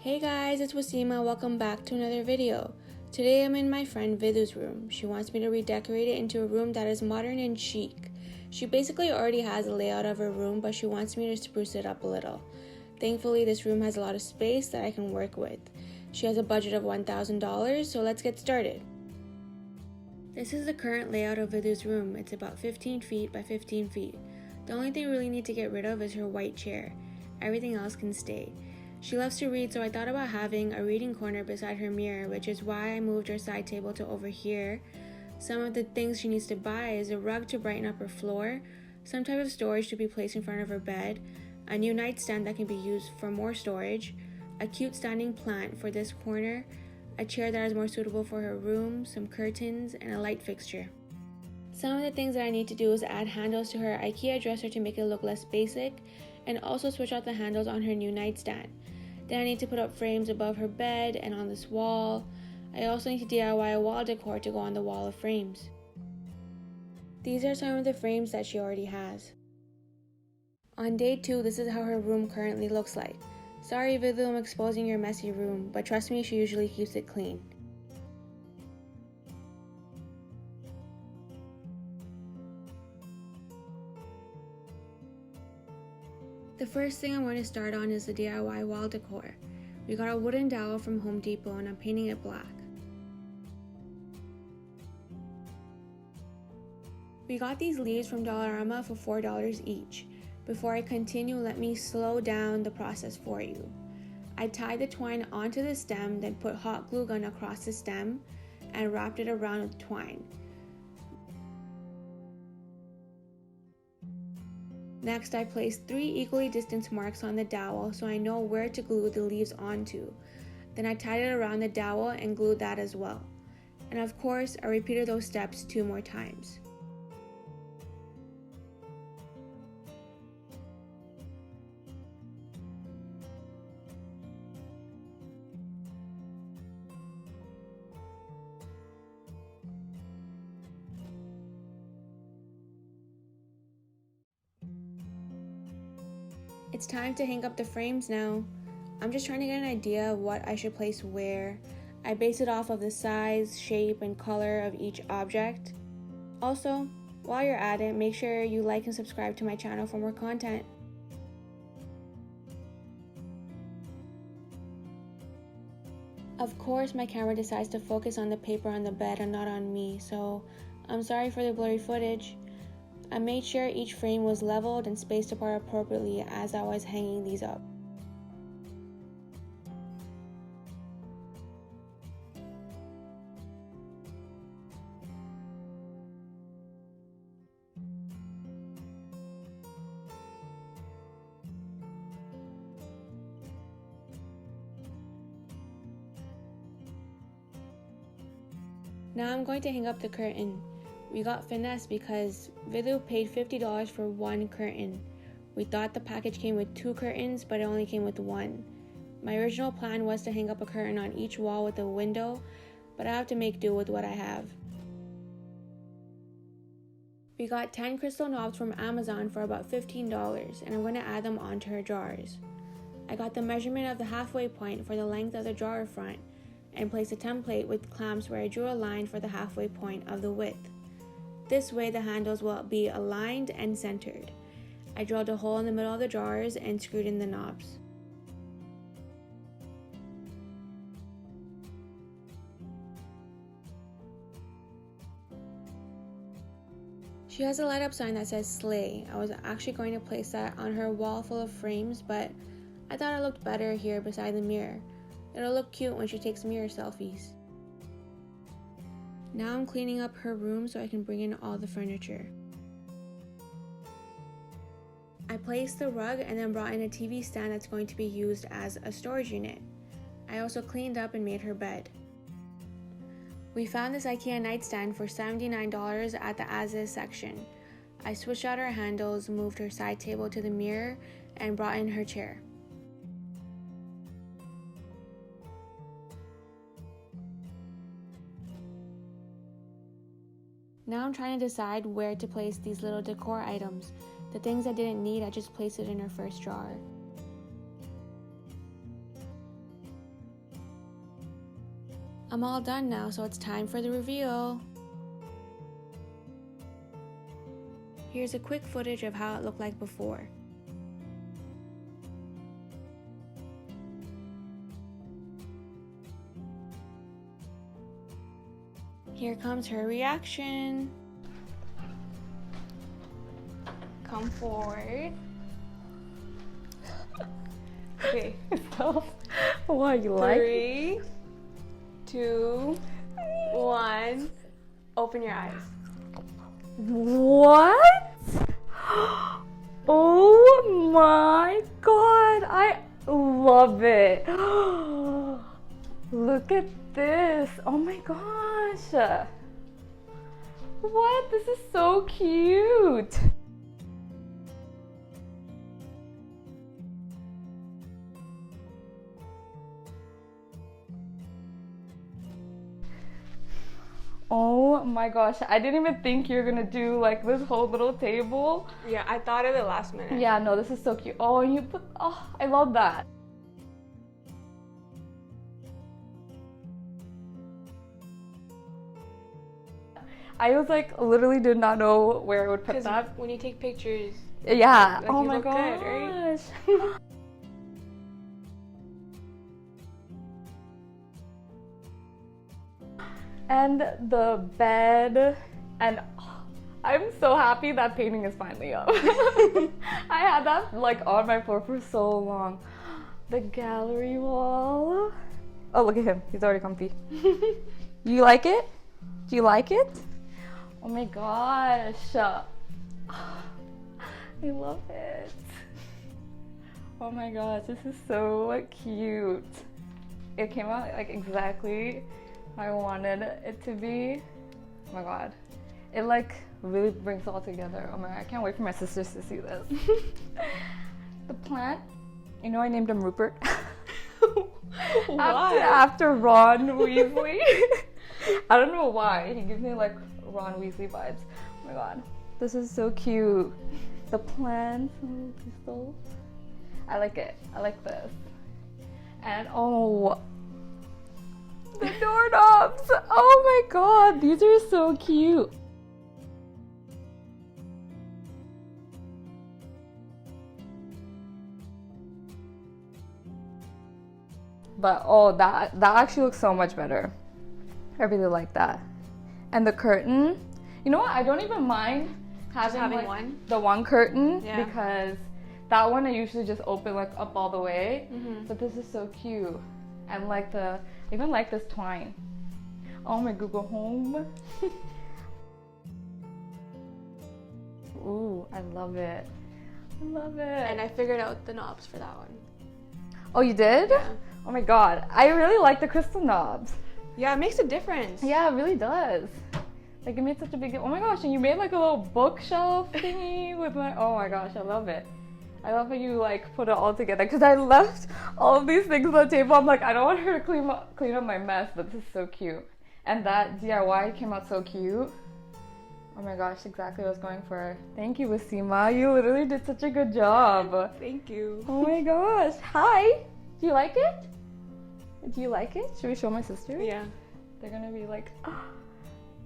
Hey guys, it's Wasima. Welcome back to another video. Today I'm in my friend Vidhu's room. She wants me to redecorate it into a room that is modern and chic. She basically already has a layout of her room, but she wants me to spruce it up a little. Thankfully, this room has a lot of space that I can work with. She has a budget of $1,000, so let's get started. This is the current layout of Vidhu's room. It's about 15 feet by 15 feet. The only thing we really need to get rid of is her white chair. Everything else can stay. She loves to read, so I thought about having a reading corner beside her mirror, which is why I moved her side table to over here. Some of the things she needs to buy is a rug to brighten up her floor, some type of storage to be placed in front of her bed, a new nightstand that can be used for more storage, a cute standing plant for this corner, a chair that is more suitable for her room, some curtains, and a light fixture. Some of the things that I need to do is add handles to her IKEA dresser to make it look less basic, and also switch out the handles on her new nightstand. Then I need to put up frames above her bed and on this wall. I also need to DIY a wall decor to go on the wall of frames. These are some of the frames that she already has. On day 2, this is how her room currently looks like. Sorry Vidhu, I'm exposing your messy room, but trust me, she usually keeps it clean. The first thing I'm going to start on is the DIY wall decor. We got a wooden dowel from Home Depot and I'm painting it black. We got these leaves from Dollarama for $4 each. Before I continue, let me slow down the process for you. I tied the twine onto the stem, then put hot glue gun across the stem and wrapped it around with twine. Next, I placed 3 equally distant marks on the dowel so I know where to glue the leaves onto. Then I tied it around the dowel and glued that as well. And of course, I repeated those steps 2 more times. It's time to hang up the frames now. I'm just trying to get an idea of what I should place where. I base it off of the size, shape, and color of each object. Also, while you're at it, make sure you like and subscribe to my channel for more content. Of course, my camera decides to focus on the paper on the bed and not on me, so I'm sorry for the blurry footage. I made sure each frame was leveled and spaced apart appropriately as I was hanging these up. Now I'm going to hang up the curtain. We got finesse because Vidhu paid $50 for one curtain. We thought the package came with 2 curtains, but it only came with 1. My original plan was to hang up a curtain on each wall with a window, but I have to make do with what I have. We got 10 crystal knobs from Amazon for about $15, and I'm going to add them onto her drawers. I got the measurement of the halfway point for the length of the drawer front, and placed a template with clamps where I drew a line for the halfway point of the width. This way the handles will be aligned and centered. I drilled a hole in the middle of the drawers and screwed in the knobs. She has a light up sign that says Slay. I was actually going to place that on her wall full of frames, but I thought it looked better here beside the mirror. It'll look cute when she takes mirror selfies. Now I'm cleaning up her room so I can bring in all the furniture. I placed the rug and then brought in a TV stand that's going to be used as a storage unit. I also cleaned up and made her bed. We found this IKEA nightstand for $79 at the As Is section. I switched out her handles, moved her side table to the mirror, and brought in her chair. Now I'm trying to decide where to place these little decor items. The things I didn't need, I just placed it in her first drawer. I'm all done now, so it's time for the reveal. Here's a quick footage of how it looked like before. Here comes her reaction. Come forward. Okay, so What, you like? 3, 2, 1. Open your eyes. What? Oh my god, I love it. Look at this. Oh my gosh. What? This is so cute. Oh my gosh, I didn't even think you were gonna do like this whole little table. Yeah, I thought of it last minute. Yeah, no, this is so cute. Oh, and you put, oh, I love that. I was like, literally did not know where I would put that. When you take pictures, Yeah, like, oh you my look gosh. good, right? And the bed, and I'm so happy that painting is finally up. I had that like on my floor for so long. The gallery wall. Oh, look at him. He's already comfy. You like it? Do you like it? Oh my gosh. I love it. Oh my gosh, this is so cute. It came out like exactly how I wanted it to be. Oh my god. It like really brings it all together. Oh my god, I can't wait for my sisters to see this. The plant, you know I named him Rupert. after Ron Weasley. I don't know why. He gives me like Ron Weasley vibes. Oh my god. This is so cute. The plants, crystals. I like it. I like this. And oh, the doorknobs. Oh my god, these are so cute. But oh, that actually looks so much better. I really like that. And the curtain, you know what? I don't even mind having like, one? the one curtain, yeah. Because that one I usually just open like up all the way. Mm-hmm. But this is so cute. And like I even like this twine. Oh my Google Home. Ooh, I love it. I love it. And I figured out the knobs for that one. Oh, you did? Yeah. Oh my god, I really like the crystal knobs. Yeah, it makes a difference. Yeah, it really does. Like it made such a big, oh my gosh, and you made like a little bookshelf thingy with my, oh my gosh, I love it. I love how you like put it all together, because I left all of these things on the table. I'm like, I don't want her to clean up my mess, but this is so cute. And that DIY came out so cute. Oh my gosh, exactly what I was going for. Thank you, Wasima. You literally did such a good job. Thank you. Oh my gosh. Hi. Do you like it? Do you like it? Should we show my sisters? Yeah. They're gonna be like, oh,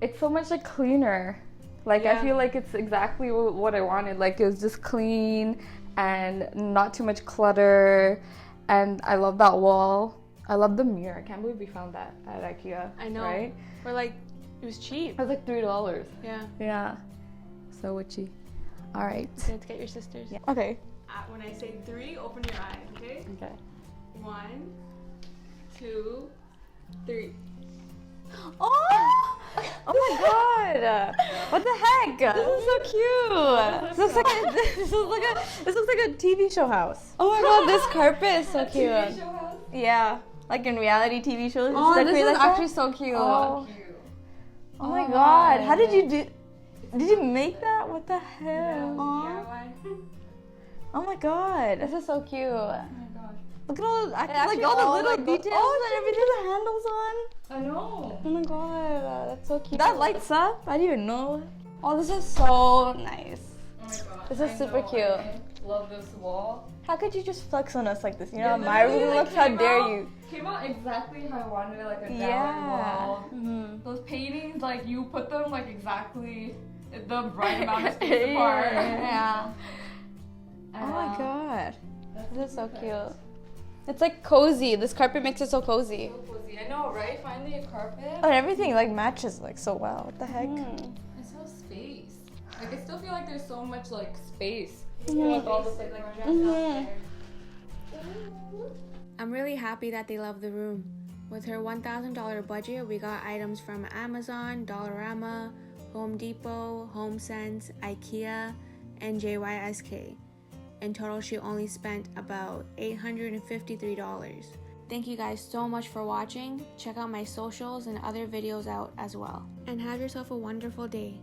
it's so much like cleaner. Like yeah. I feel like it's exactly what I wanted. Like it was just clean and not too much clutter. And I love that wall. I love the mirror. I can't believe we found that at IKEA. I know. Right? We're like, it was cheap. It was like $3. Yeah. Yeah. So witchy. All right. Let's get your sisters. Yeah. Okay. When I say 3, open your eyes, okay? Okay. 1, 2, 3. Oh! Oh my god! What the heck? This is so cute. This looks like a TV show house. Oh my god, this carpet is so cute. TV show house? Yeah, like in reality TV shows. Oh, this is like actually so cute. Oh. Oh my god, how did you do? Did you make that? What the hell? Yeah, Aw. Oh my god, this is so cute. Look at all, like all the little like, details and everything. The handles on. I know. Oh my god, that's so cute. That lights up. I didn't even know. Oh, this is so nice. Oh my god. This is super cute. I love this wall. How could you just flex on us like this? You know Yeah, how my literally, room like, looks? How came dare out- you? Came out exactly how I wanted it, like a down Yeah. wall. Mm-hmm. Those paintings, like you put them like exactly the right amount of space apart. Yeah. I Oh my know. god. That's This is so perfect. cute. It's like cozy. This carpet makes it so cozy. So cozy. I know, right? Finally a carpet. Oh, and everything like matches like so well. What the heck? It's so space. Like I still feel like there's so much like space. Mhm. Like all this like dress Mhm. out there. I'm really happy that they love the room. With her $1,000 budget, we got items from Amazon, Dollarama, Home Depot, HomeSense, IKEA, and JYSK. In total, she only spent about $853. Thank you guys so much for watching. Check out my socials and other videos out as well. And have yourself a wonderful day.